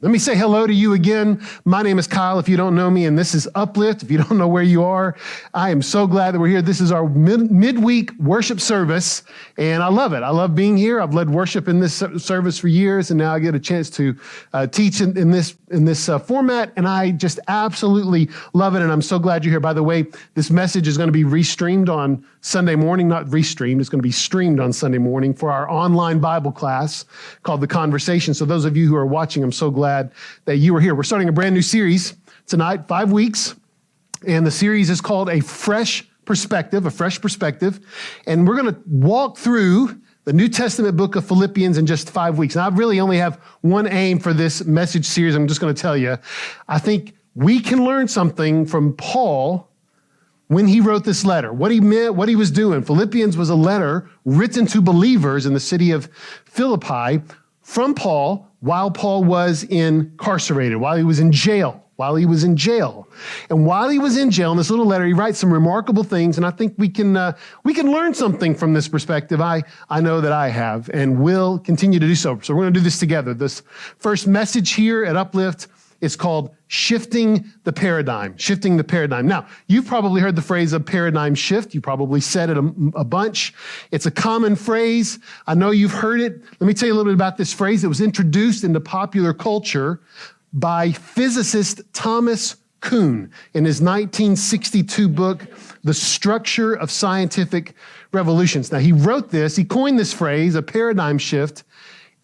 Let me say hello to you again. My name is Kyle, if you don't know me, and this is Uplift. If you don't know where you are, I am so glad that we're here. This is our midweek worship service, and I love it. I love being here. I've led worship in this service for years, and now I get a chance to teach in this format, and I just absolutely love it, and I'm so glad you're here. By the way, this message is going to be restreamed on Sunday morning, not restreamed, it's going to be streamed on Sunday morning for our online Bible class called The Conversation. So those of you who are watching, I'm so glad that you are here. We're starting a brand new series tonight, 5 weeks, and the series is called A Fresh Perspective, and we're going to walk through the New Testament book of Philippians in just 5 weeks. And I really only have one aim for this message series. I'm just going to tell you, I think we can learn something from Paul when he wrote this letter, what he meant, what he was doing. Philippians was a letter written to believers in the city of Philippi from Paul while Paul was incarcerated, while he was in jail. And while he was in jail, in this little letter, he writes some remarkable things, and I think we can learn something from this perspective. I know that I have and will continue to do so. So we're going to do this together. This first message here at Uplift is called Shifting the Paradigm. Now, you've probably heard the phrase a paradigm shift. You probably said it a bunch. It's a common phrase. I know you've heard it. Let me tell you a little bit about this phrase. It was introduced into popular culture by physicist Thomas Kuhn in his 1962 book, The Structure of Scientific Revolutions. Now, he coined this phrase, a paradigm shift,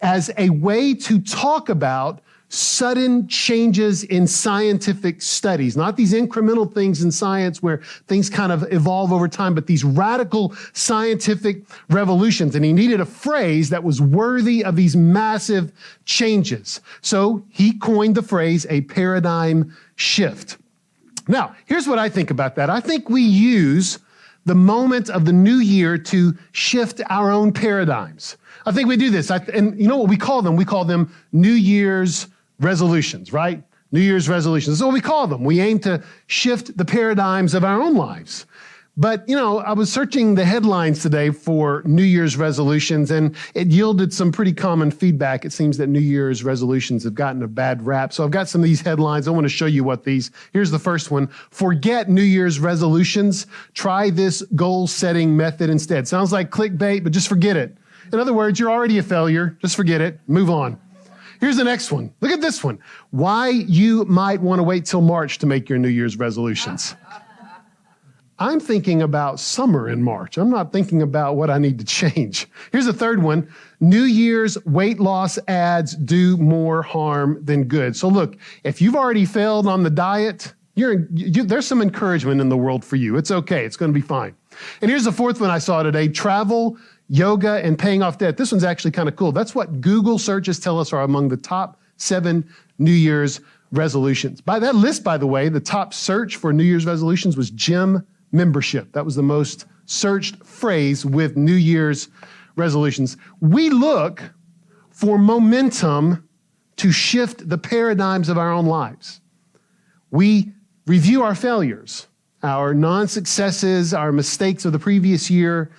as a way to talk about sudden changes in scientific studies, not these incremental things in science where things kind of evolve over time, but these radical scientific revolutions. And he needed a phrase that was worthy of these massive changes. So he coined the phrase a paradigm shift. Now, here's what I think about that. I think we use the moment of the new year to shift our own paradigms. I think we do this. And you know what we call them? We call them New Year's resolutions, right? New Year's resolutions. That's what we call them. We aim to shift the paradigms of our own lives. But, I was searching the headlines today for New Year's resolutions, and it yielded some pretty common feedback. It seems that New Year's resolutions have gotten a bad rap. So I've got some of these headlines. I want to show you here's the first one. Forget New Year's resolutions. Try this goal-setting method instead. Sounds like clickbait, but just forget it. In other words, you're already a failure. Just forget it. Move on. Here's the next one. Look at this one. Why you might want to wait till March to make your New Year's resolutions. I'm thinking about summer in March. I'm not thinking about what I need to change. Here's the third one. New Year's weight loss ads do more harm than good. So look, if you've already failed on the diet, there's some encouragement in the world for you. It's okay. It's going to be fine. And here's the fourth one I saw today. Travel, yoga, and paying off debt. This one's actually kind of cool. That's what Google searches tell us are among the top 7 New Year's resolutions. By that list, by the way, the top search for New Year's resolutions was gym membership. That was the most searched phrase with New Year's resolutions. We look for momentum to shift the paradigms of our own lives. We review our failures, our non-successes, our mistakes of the previous year,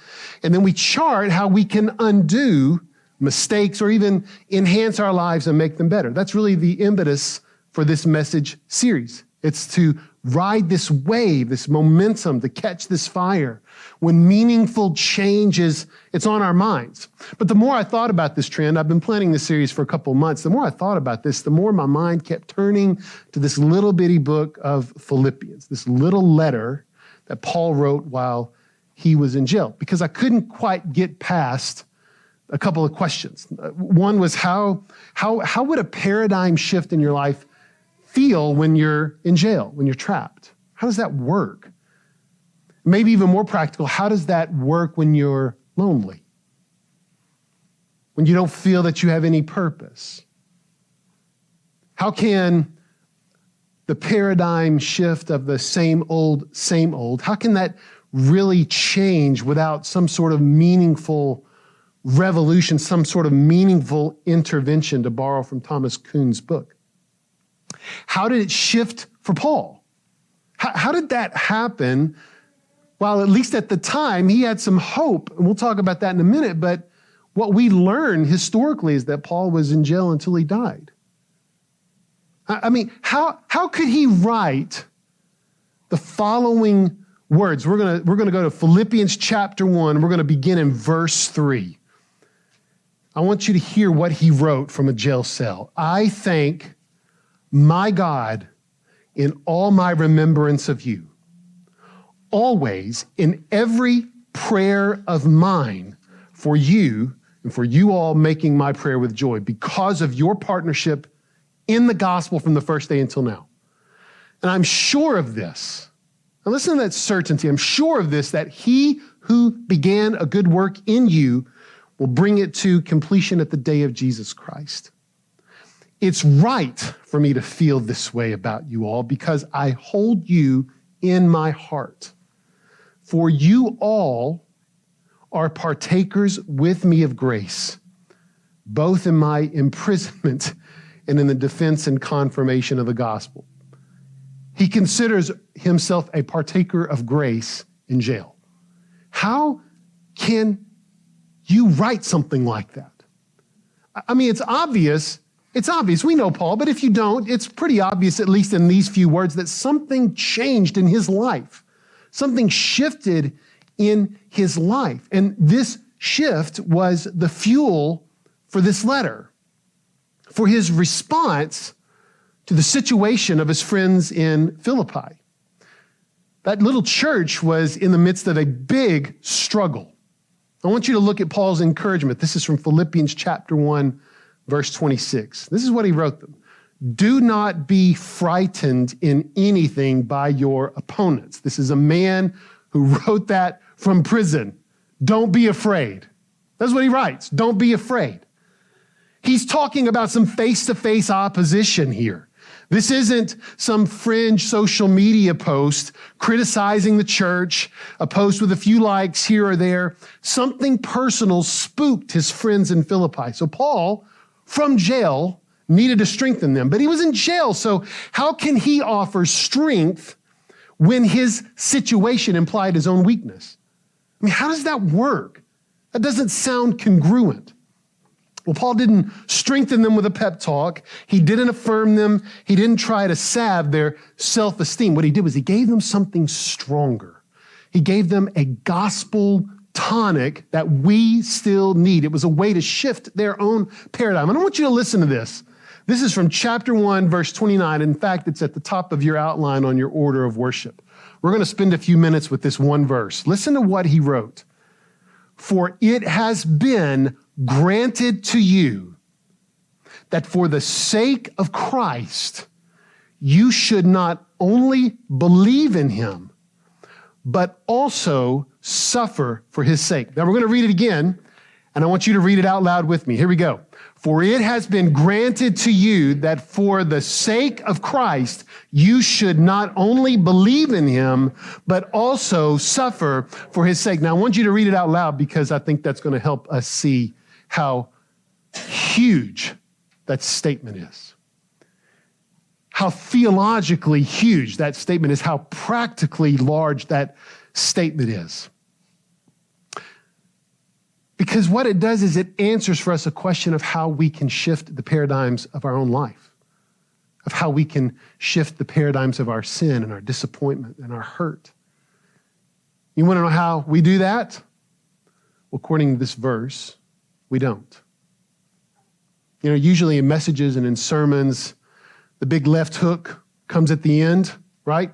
and then we chart how we can undo mistakes or even enhance our lives and make them better. That's really the impetus for this message series. It's to ride this wave, this momentum, to catch this fire when meaningful change it's on our minds. But the more I thought about this trend, I've been planning this series for a couple of months, the more I thought about this, the more my mind kept turning to this little bitty book of Philippians, this little letter that Paul wrote while he was in jail, because I couldn't quite get past a couple of questions. One was how would a paradigm shift in your life feel when you're in jail, when you're trapped? How does that work? Maybe even more practical, how does that work when you're lonely? When you don't feel that you have any purpose? How can the paradigm shift of the same old, how can that really change without some sort of meaningful revolution, some sort of meaningful intervention, to borrow from Thomas Kuhn's book? How did it shift for Paul? How did that happen? While at least at the time, he had some hope, and we'll talk about that in a minute, but what we learn historically is that Paul was in jail until he died. I mean, how could he write the following words? We're gonna go to Philippians chapter 1. We're gonna begin in verse 3. I want you to hear what he wrote from a jail cell. I thank my God in all my remembrance of you, always in every prayer of mine for you and for you all, making my prayer with joy because of your partnership in the gospel from the first day until now. And I'm sure of this. Now listen to that certainty. I'm sure of this, that he who began a good work in you will bring it to completion at the day of Jesus Christ. It's right for me to feel this way about you all because I hold you in my heart. For you all are partakers with me of grace, both in my imprisonment and in the defense and confirmation of the gospel. He considers himself a partaker of grace in jail. How can you write something like that? I mean, it's obvious. We know Paul, but if you don't, it's pretty obvious, at least in these few words, that something changed in his life. Something shifted in his life. And this shift was the fuel for this letter, for his response to the situation of his friends in Philippi. That little church was in the midst of a big struggle. I want you to look at Paul's encouragement. This is from Philippians chapter 1, verse 26. This is what he wrote them. Do not be frightened in anything by your opponents. This is a man who wrote that from prison. Don't be afraid. That's what he writes. Don't be afraid. He's talking about some face-to-face opposition here. This isn't some fringe social media post criticizing the church, a post with a few likes here or there. Something personal spooked his friends in Philippi. So Paul, from jail, needed to strengthen them. But he was in jail, so how can he offer strength when his situation implied his own weakness? I mean, how does that work? That doesn't sound congruent. Well, Paul didn't strengthen them with a pep talk. He didn't affirm them. He didn't try to salve their self-esteem. What he did was he gave them something stronger. He gave them a gospel tonic that we still need. It was a way to shift their own paradigm. And I want you to listen to this. This is from chapter 1, verse 29. In fact, it's at the top of your outline on your order of worship. We're going to spend a few minutes with this one verse. Listen to what he wrote. For it has been granted to you that for the sake of Christ, you should not only believe in him, but also suffer for his sake. Now we're going to read it again, and I want you to read it out loud with me. Here we go. For it has been granted to you that for the sake of Christ, you should not only believe in him, but also suffer for his sake. Now, I want you to read it out loud because I think that's going to help us see how huge that statement is. How theologically huge that statement is, how practically large that statement is. Because what it does is it answers for us a question of how we can shift the paradigms of our own life, of how we can shift the paradigms of our sin and our disappointment and our hurt. You want to know how we do that? Well, according to this verse, we don't. You know, usually in messages and in sermons, the big left hook comes at the end, right?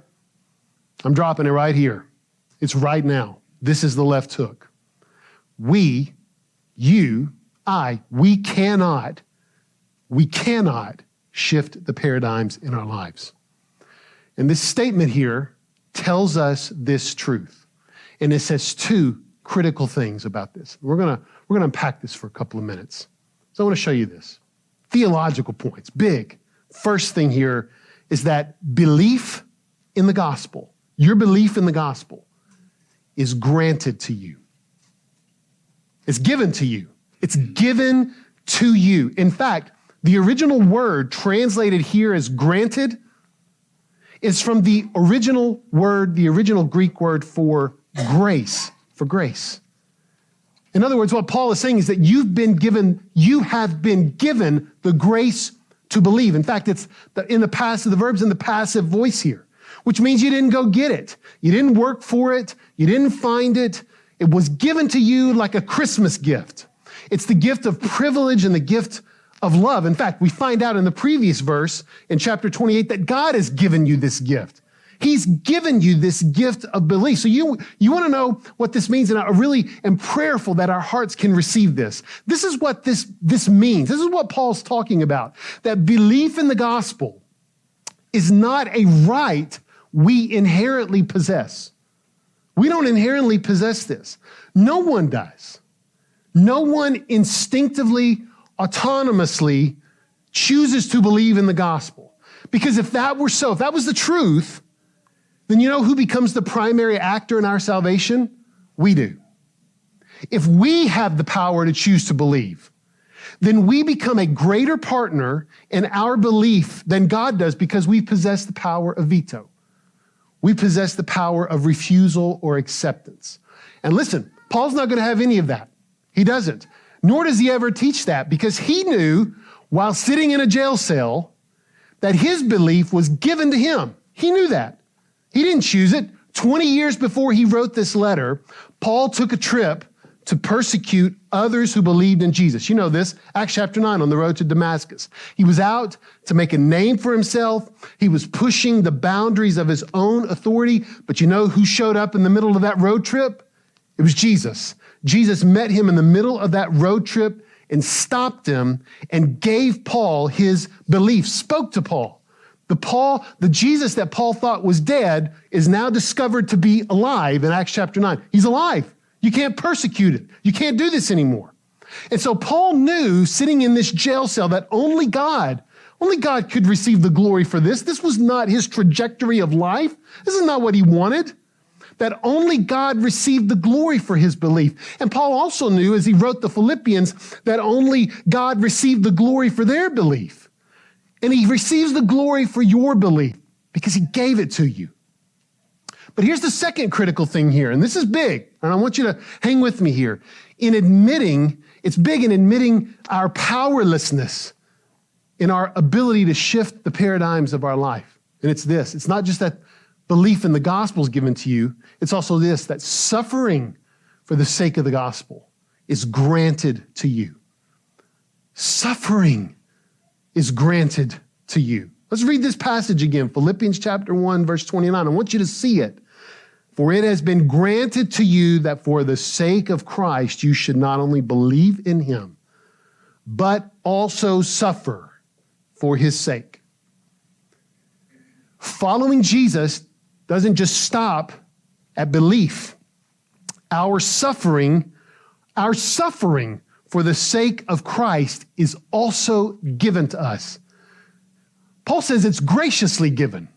I'm dropping it right here. It's right now. This is the left hook. We cannot shift the paradigms in our lives. And this statement here tells us this truth. And it says two critical things about this. We're gonna unpack this for a couple of minutes. So I want to show you this. Theological points, big. First thing here is that belief in the gospel, your belief in the gospel, is granted to you. It's given to you. It's given to you. In fact, the original word translated here as granted is from the original word, the original Greek word for grace, for grace. In other words, what Paul is saying is that you have been given the grace to believe. In fact, it's in the passive, the verb's in the passive voice here, which means you didn't go get it. You didn't work for it. You didn't find it. It was given to you like a Christmas gift. It's the gift of privilege and the gift of love. In fact, we find out in the previous verse in chapter 28 that God has given you this gift. He's given you this gift of belief. So you want to know what this means, and I really am prayerful that our hearts can receive this. This is what this means. This is what Paul's talking about, that belief in the gospel is not a right we inherently possess. We don't inherently possess this. No one does. No one instinctively, autonomously chooses to believe in the gospel. Because if that were so, if that was the truth, then you know who becomes the primary actor in our salvation? We do. If we have the power to choose to believe, then we become a greater partner in our belief than God does because we possess the power of veto. We possess the power of refusal or acceptance. And listen, Paul's not going to have any of that. He doesn't. Nor does he ever teach that, because he knew while sitting in a jail cell that his belief was given to him. He knew that. He didn't choose it. 20 years before he wrote this letter, Paul took a trip to persecute others who believed in Jesus. You know this, Acts chapter 9 on the road to Damascus. He was out to make a name for himself. He was pushing the boundaries of his own authority. But you know who showed up in the middle of that road trip? It was Jesus. Jesus met him in the middle of that road trip and stopped him and gave Paul his belief, spoke to Paul. The Jesus that Paul thought was dead is now discovered to be alive in Acts chapter 9. He's alive. You can't persecute it. You can't do this anymore. And so Paul knew, sitting in this jail cell, that only God could receive the glory for this. This was not his trajectory of life. This is not what he wanted. That only God received the glory for his belief. And Paul also knew, as he wrote the Philippians, that only God received the glory for their belief. And he receives the glory for your belief because he gave it to you. But here's the second critical thing here, and this is big, and I want you to hang with me here. It's big in admitting our powerlessness in our ability to shift the paradigms of our life. And it's this, it's not just that belief in the gospel is given to you, it's also this, that suffering for the sake of the gospel is granted to you. Suffering is granted to you. Let's read this passage again, Philippians chapter 1, verse 29. I want you to see it. For it has been granted to you that for the sake of Christ, you should not only believe in him, but also suffer for his sake. Following Jesus doesn't just stop at belief. Our suffering for the sake of Christ is also given to us. Paul says it's graciously given.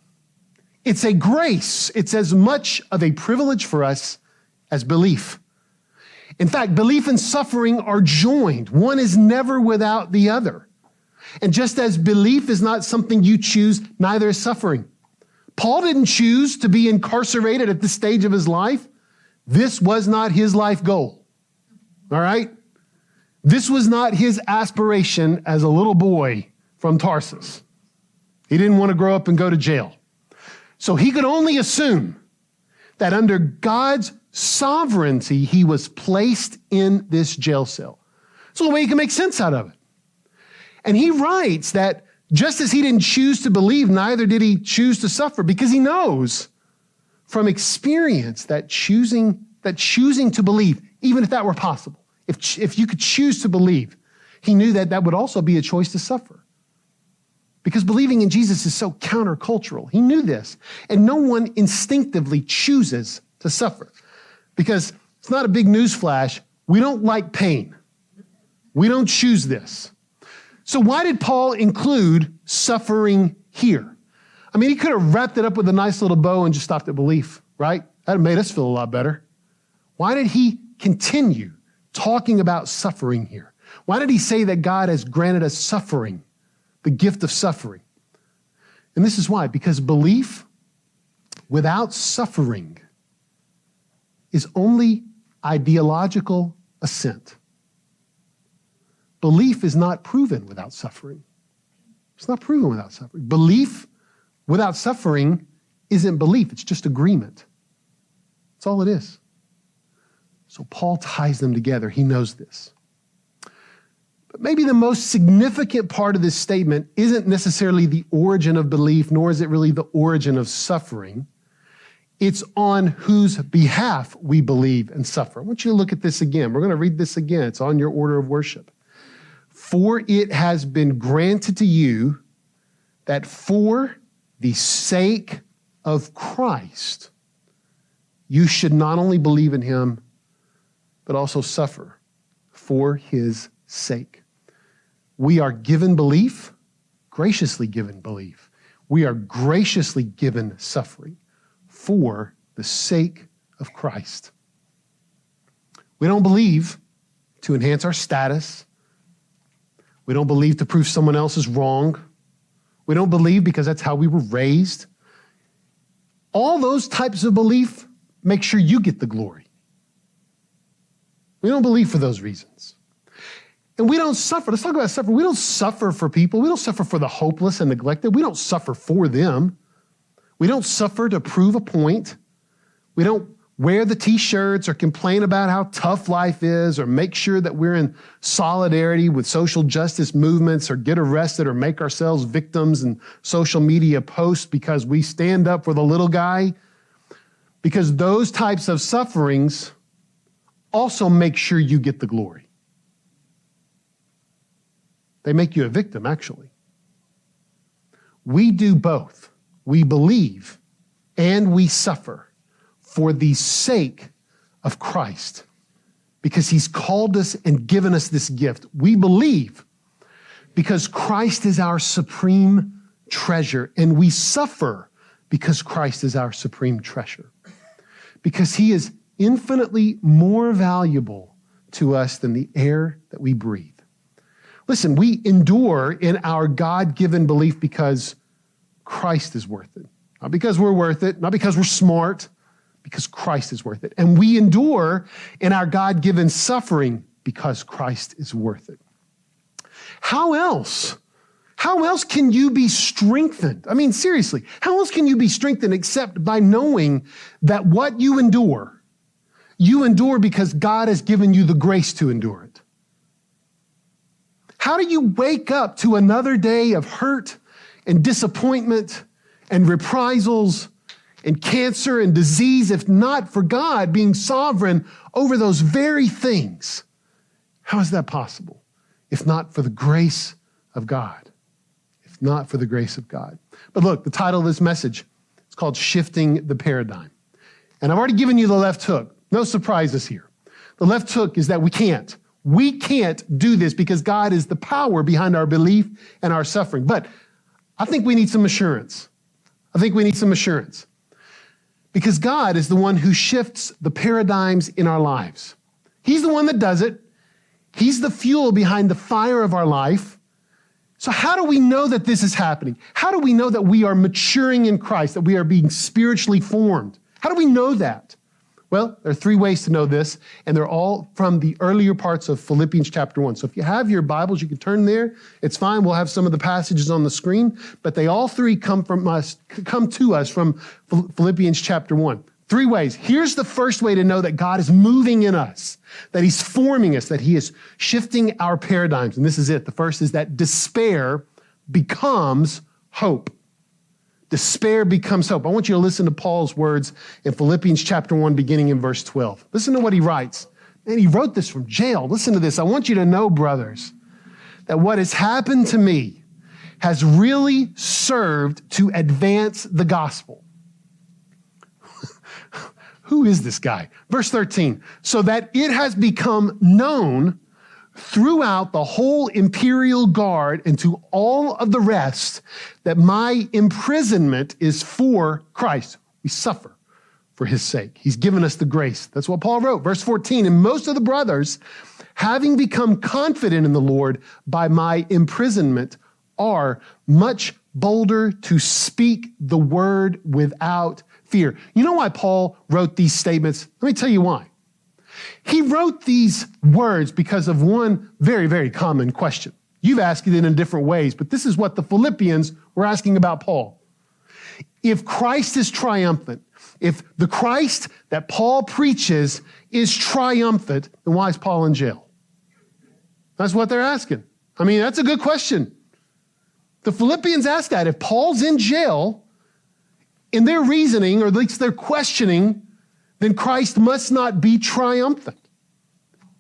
It's a grace. It's as much of a privilege for us as belief. In fact, belief and suffering are joined. One is never without the other. And just as belief is not something you choose, neither is suffering. Paul didn't choose to be incarcerated at this stage of his life. This was not his life goal. All right? This was not his aspiration as a little boy from Tarsus. He didn't want to grow up and go to jail. So he could only assume that under God's sovereignty, he was placed in this jail cell. It's the only way he can make sense out of it. And he writes that just as he didn't choose to believe, neither did he choose to suffer, because he knows from experience that choosing to believe, even if that were possible, if you could choose to believe, he knew that that would also be a choice to suffer. Because believing in Jesus is so countercultural. He knew this. And no one instinctively chooses to suffer. Because it's not a big news flash. We don't like pain. We don't choose this. So why did Paul include suffering here? I mean, he could have wrapped it up with a nice little bow and just stopped at belief, right? That would have made us feel a lot better. Why did he continue talking about suffering here? Why did he say that God has granted us suffering, the gift of suffering? And this is why, because belief without suffering is only ideological assent. Belief is not proven without suffering. It's not proven without suffering. Belief without suffering isn't belief. It's just agreement. That's all it is. So Paul ties them together. He knows this. But maybe the most significant part of this statement isn't necessarily the origin of belief, nor is it really the origin of suffering. It's on whose behalf we believe and suffer. I want you to look at this again. We're going to read this again. It's on your order of worship. For it has been granted to you that for the sake of Christ, you should not only believe in him, but also suffer for his sake. We are given belief, graciously given belief. We are graciously given suffering for the sake of Christ. We don't believe to enhance our status. We don't believe to prove someone else is wrong. We don't believe because that's how we were raised. All those types of belief make sure you get the glory. We don't believe for those reasons. And we don't suffer. Let's talk about suffering. We don't suffer for people. We don't suffer for the hopeless and neglected. We don't suffer for them. We don't suffer to prove a point. We don't wear the t-shirts or complain about how tough life is or make sure that we're in solidarity with social justice movements or get arrested or make ourselves victims in social media posts because we stand up for the little guy. Because those types of sufferings also make sure you get the glory. They make you a victim, actually. We do both. We believe and we suffer for the sake of Christ because he's called us and given us this gift. We believe because Christ is our supreme treasure, and we suffer because Christ is our supreme treasure, because he is infinitely more valuable to us than the air that we breathe. Listen, we endure in our God-given belief because Christ is worth it. Not because we're worth it, not because we're smart, because Christ is worth it. And we endure in our God-given suffering because Christ is worth it. How else? How else can you be strengthened? I mean, seriously, how else can you be strengthened except by knowing that what you endure because God has given you the grace to endure it? How do you wake up to another day of hurt and disappointment and reprisals and cancer and disease if not for God being sovereign over those very things? How is that possible if not for the grace of God? If not for the grace of God. But look, the title of this message, it's called Shifting the Paradigm. And I've already given you the left hook. No surprises here. The left hook is that we can't. We can't do this because God is the power behind our belief and our suffering. But I think we need some assurance. Because God is the one who shifts the paradigms in our lives. He's the one that does it. He's the fuel behind the fire of our life. So how do we know that this is happening? How do we know that we are maturing in Christ, that we are being spiritually formed? How do we know that? Well, there are three ways to know this, and they're all from the earlier parts of Philippians chapter 1. So if you have your Bibles, you can turn there. It's fine. We'll have some of the passages on the screen, but they all three come to us from Philippians chapter 1. Three ways. Here's the first way to know that God is moving in us, that he's forming us, that he is shifting our paradigms. And this is it. The first is that despair becomes hope. Despair becomes hope. I want you to listen to Paul's words in Philippians chapter 1, beginning in verse 12. Listen to what he writes. And he wrote this from jail. Listen to this. I want you to know, brothers, that what has happened to me has really served to advance the gospel. Who is this guy? Verse 13. So that it has become known throughout the whole imperial guard and to all of the rest that my imprisonment is for Christ. We suffer for his sake. He's given us the grace. That's what Paul wrote. Verse 14, and most of the brothers, having become confident in the Lord by my imprisonment, are much bolder to speak the word without fear. You know why Paul wrote these statements? Let me tell you why. He wrote these words because of one very, very common question. You've asked it in different ways, but this is what the Philippians were asking about Paul. If Christ is triumphant, if the Christ that Paul preaches is triumphant, then why is Paul in jail? That's what they're asking. I mean, that's a good question. The Philippians asked that. If Paul's in jail, in their reasoning, or at least their questioning, then Christ must not be triumphant.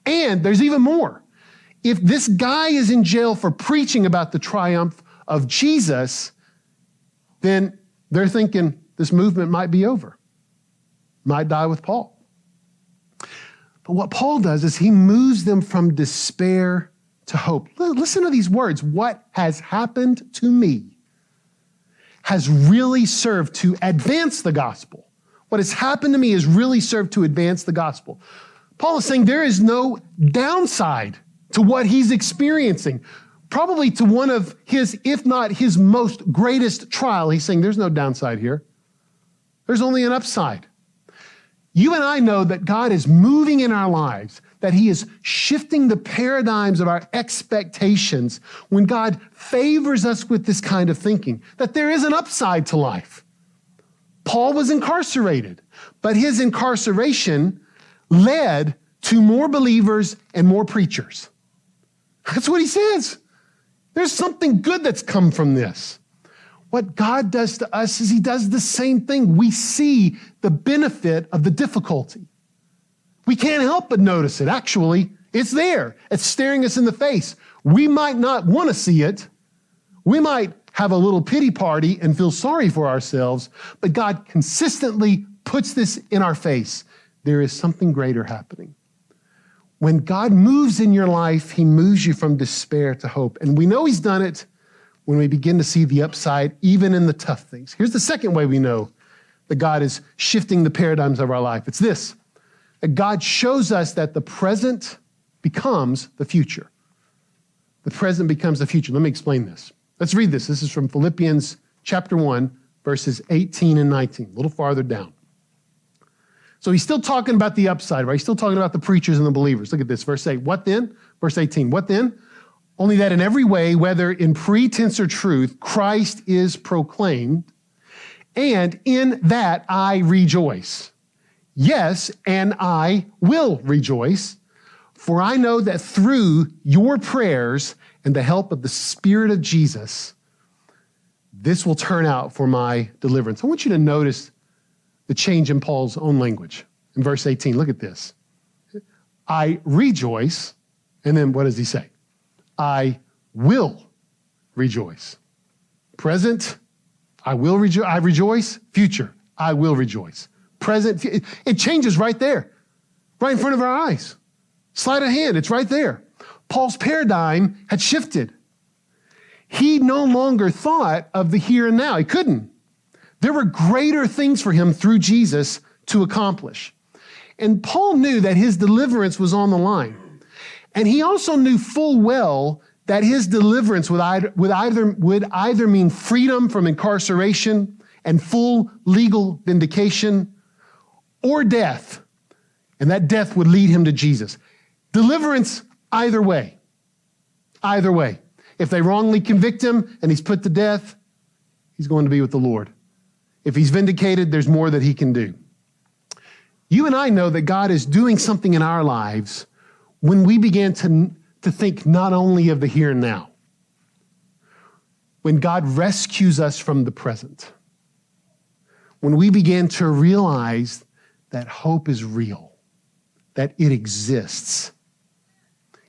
And there's even more. If this guy is in jail for preaching about the triumph of Jesus, then they're thinking this movement might be over, might die with Paul. But what Paul does is he moves them from despair to hope. Listen to these words. What has happened to me has really served to advance the gospel. What has happened to me has really served to advance the gospel. Paul is saying there is no downside to what he's experiencing. Probably to one of his, if not his most greatest trial. He's saying there's no downside here. There's only an upside. You and I know that God is moving in our lives, that he is shifting the paradigms of our expectations when God favors us with this kind of thinking, that there is an upside to life. Paul was incarcerated, but his incarceration led to more believers and more preachers. That's what he says. There's something good that's come from this. What God does to us is he does the same thing. We see the benefit of the difficulty. We can't help but notice it. Actually, it's there. It's staring us in the face. We might not want to see it. We might have a little pity party and feel sorry for ourselves, but God consistently puts this in our face. There is something greater happening. When God moves in your life, he moves you from despair to hope. And we know he's done it when we begin to see the upside, even in the tough things. Here's the second way we know that God is shifting the paradigms of our life. It's this, that God shows us that the present becomes the future. The present becomes the future. Let me explain this. Let's read this. This is from Philippians chapter 1, verses 18 and 19, a little farther down. So he's still talking about the upside, right? He's still talking about the preachers and the believers. Look at this, verse 8. What then? Verse 18. What then? Only that in every way, whether in pretense or truth, Christ is proclaimed, and in that I rejoice. Yes, and I will rejoice, for I know that through your prayers and the help of the Spirit of Jesus, this will turn out for my deliverance. I want you to notice the change in Paul's own language. In verse 18, look at this. I rejoice, and then what does he say? I will rejoice. Present, I will rejoice. I rejoice. Future, I will rejoice. Present, it changes right there, right in front of our eyes. Sleight of hand, it's right there. Paul's paradigm had shifted. He no longer thought of the here and now. He couldn't. There were greater things for him through Jesus to accomplish. And Paul knew that his deliverance was on the line. And he also knew full well that his deliverance would either mean freedom from incarceration and full legal vindication, or death. And that death would lead him to Jesus. Deliverance either way. Either way. If they wrongly convict him and he's put to death, he's going to be with the Lord. If he's vindicated, there's more that he can do. You and I know that God is doing something in our lives when we begin to think not only of the here and now, when God rescues us from the present, when we begin to realize that hope is real, that it exists,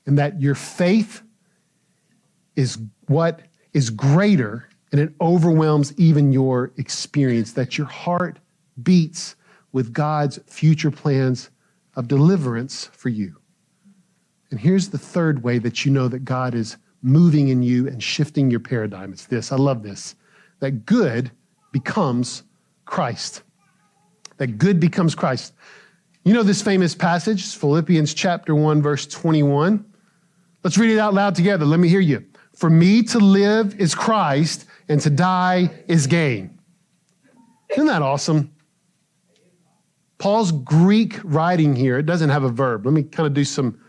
and that your faith is what is greater, and it overwhelms even your experience, that your heart beats with God's future plans of deliverance for you. And here's the third way that you know that God is moving in you and shifting your paradigm. It's this, I love this, that good becomes Christ. That good becomes Christ. You know this famous passage, Philippians chapter 1, verse 21. Let's read it out loud together. Let me hear you. For me to live is Christ, and to die is gain. Isn't that awesome? Paul's Greek writing here, it doesn't have a verb. Let me kind of do some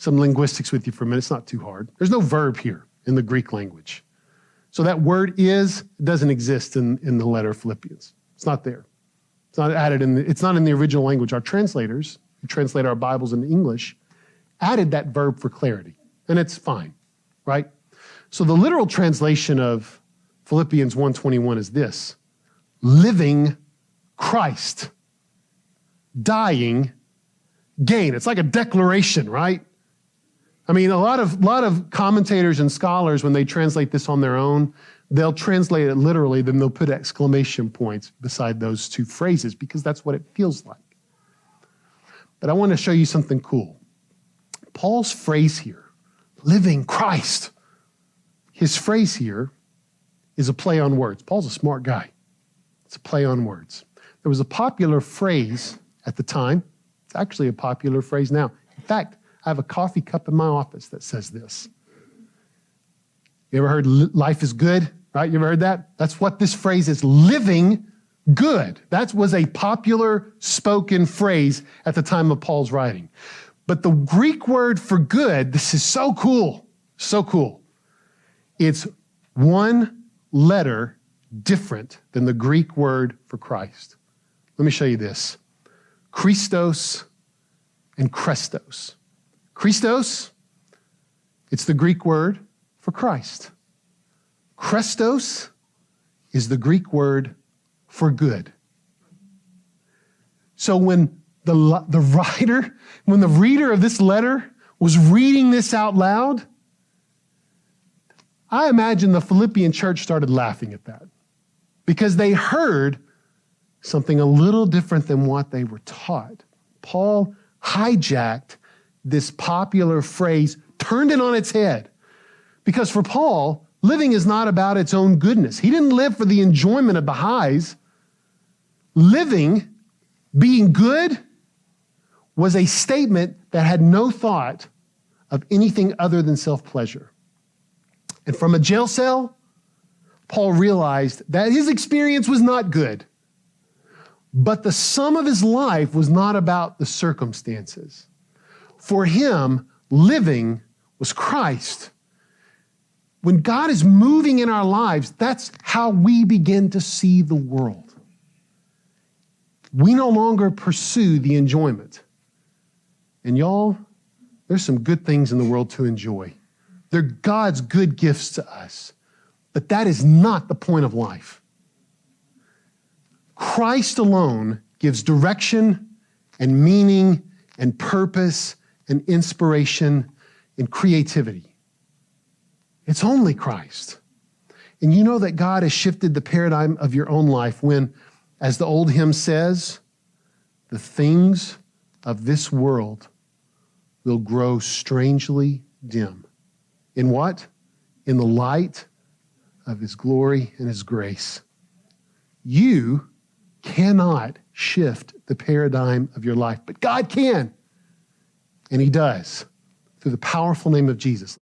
linguistics with you for a minute. It's not too hard. There's no verb here in the Greek language. So that word is doesn't exist in the letter of Philippians. It's not there. It's not added it's not in the original language. Our translators, who translate our Bibles into English, added that verb for clarity. And it's fine, right? So the literal translation of Philippians 1:21 is this: living Christ, dying gain. It's like a declaration, right? I mean, a lot of commentators and scholars, when they translate this on their own, they'll translate it literally, then they'll put exclamation points beside those two phrases because that's what it feels like. But I want to show you something cool. Paul's phrase here, living Christ, his phrase here is a play on words. Paul's a smart guy. It's a play on words. There was a popular phrase at the time. It's actually a popular phrase now. In fact, I have a coffee cup in my office that says this. You ever heard life is good, right? You ever heard that? That's what this phrase is, living good. That was a popular spoken phrase at the time of Paul's writing. But the Greek word for good, this is so cool, so cool. It's one letter different than the Greek word for Christ. Let me show you this. Christos and Krestos. Christos, it's the Greek word for Christ. Krestos is the Greek word for good. So when the reader of this letter was reading this out loud, I imagine the Philippian church started laughing at that because they heard something a little different than what they were taught. Paul hijacked this popular phrase, turned it on its head. Because for Paul, living is not about its own goodness. He didn't live for the enjoyment of the highs. Living, being good, was a statement that had no thought of anything other than self-pleasure. And from a jail cell, Paul realized that his experience was not good. But the sum of his life was not about the circumstances. For him, living was Christ. When God is moving in our lives, that's how we begin to see the world. We no longer pursue the enjoyment. And y'all, there's some good things in the world to enjoy. They're God's good gifts to us. But that is not the point of life. Christ alone gives direction and meaning and purpose and inspiration and creativity. It's only Christ. And you know that God has shifted the paradigm of your own life when, as the old hymn says, the things of this world will grow strangely dim. In what? In the light of his glory and his grace. You cannot shift the paradigm of your life, but God can. And he does through the powerful name of Jesus.